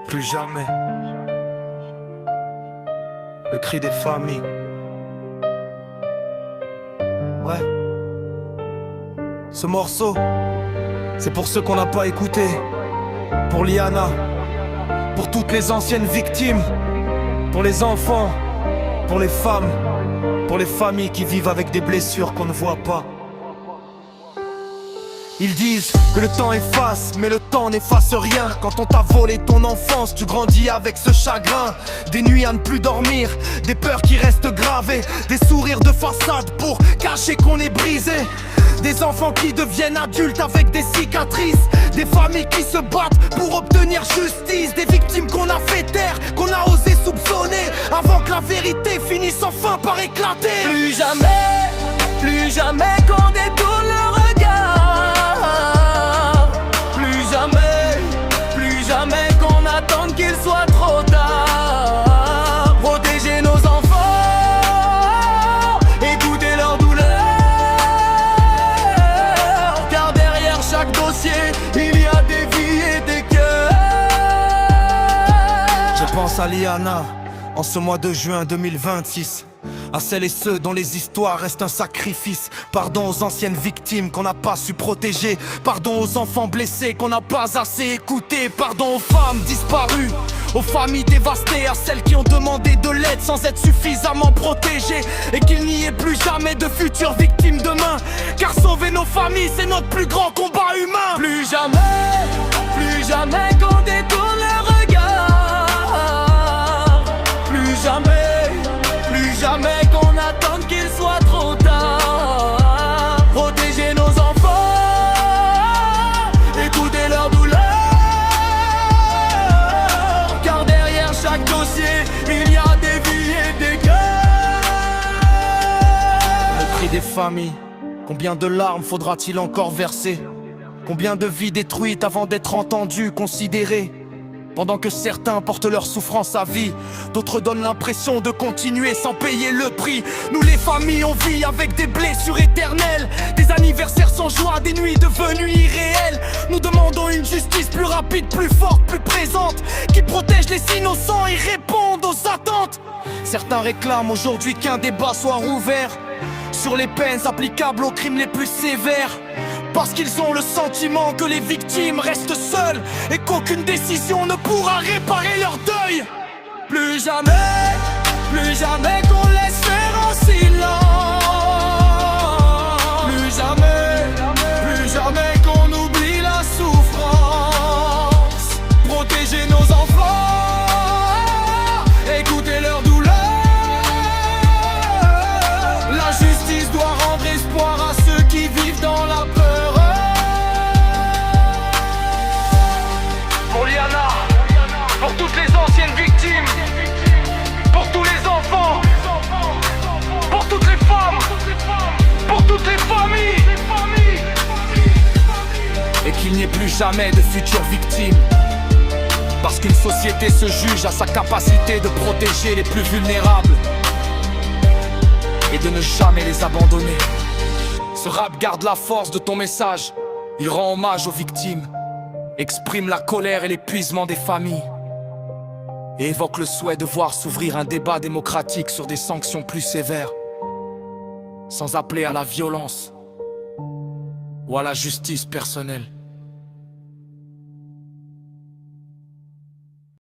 Plus jamais. Le cri des familles. Ouais. Ce morceau, c'est pour ceux qu'on n'a pas écouté. Pour Liana. Pour toutes les anciennes victimes. Pour les enfants. Pour les femmes. Pour les familles qui vivent avec des blessures qu'on ne voit pas. Ils disent que le temps efface, mais le temps n'efface rien. Quand on t'a volé ton enfance, tu grandis avec ce chagrin. Des nuits à ne plus dormir, des peurs qui restent gravées, des sourires de façade pour cacher qu'on est brisé. Des enfants qui deviennent adultes avec des cicatrices. Des familles qui se battent pour obtenir justice. Des victimes qu'on a fait taire, qu'on a osé soupçonner, avant que la vérité finisse enfin par éclater. Plus jamais qu'on détourne le regard. Plus jamais qu'on attende qu'il soit trop tard. Protéger nos enfants, écouter leur douleur, car derrière chaque dossier, il y a des vies et des cœurs. Je pense à Liana, en ce mois de juin 2026. À celles et ceux dont les histoires restent un sacrifice. Pardon aux anciennes victimes qu'on n'a pas su protéger. Pardon aux enfants blessés qu'on n'a pas assez écoutés. Pardon aux femmes disparues, aux familles dévastées, à celles qui ont demandé de l'aide sans être suffisamment protégées. Et qu'il n'y ait plus jamais de futures victimes demain, car sauver nos familles c'est notre plus grand combat humain. Plus jamais qu'on détourne le regard. Plus jamais qu'on attende qu'il soit trop tard. Protéger nos enfants, écouter leur douleur, car derrière chaque dossier, il y a des vies et des cœurs. Le cri des familles, combien de larmes faudra-t-il encore verser? Combien de vies détruites avant d'être entendues, considérées? Pendant que certains portent leur souffrance à vie, d'autres donnent l'impression de continuer sans payer le prix. Nous les familles, on vit avec des blessures éternelles, des anniversaires sans joie, des nuits devenues irréelles. Nous demandons une justice plus rapide, plus forte, plus présente, qui protège les innocents et réponde aux attentes. Certains réclament aujourd'hui qu'un débat soit rouvert sur les peines applicables aux crimes les plus sévères, parce qu'ils ont le sentiment que les victimes restent seules et qu'aucune décision ne pourra réparer leur deuil. Plus jamais qu'on laisse faire en silence. Plus jamais qu'on oublie la souffrance. Protéger nos enfants, écouter leur douleur. La justice doit rendre espoir à ceux qui vivent dans la peur. Pour Liana, pour toutes les anciennes victimes, pour tous les enfants, pour toutes les femmes, pour toutes les familles, et qu'il n'y ait plus jamais de futures victimes, parce qu'une société se juge à sa capacité de protéger les plus vulnérables et de ne jamais les abandonner. Ce rap garde la force de ton message, il rend hommage aux victimes, exprime la colère et l'épuisement des familles, et évoque le souhait de voir s'ouvrir un débat démocratique sur des sanctions plus sévères, sans appeler à la violence ou à la justice personnelle.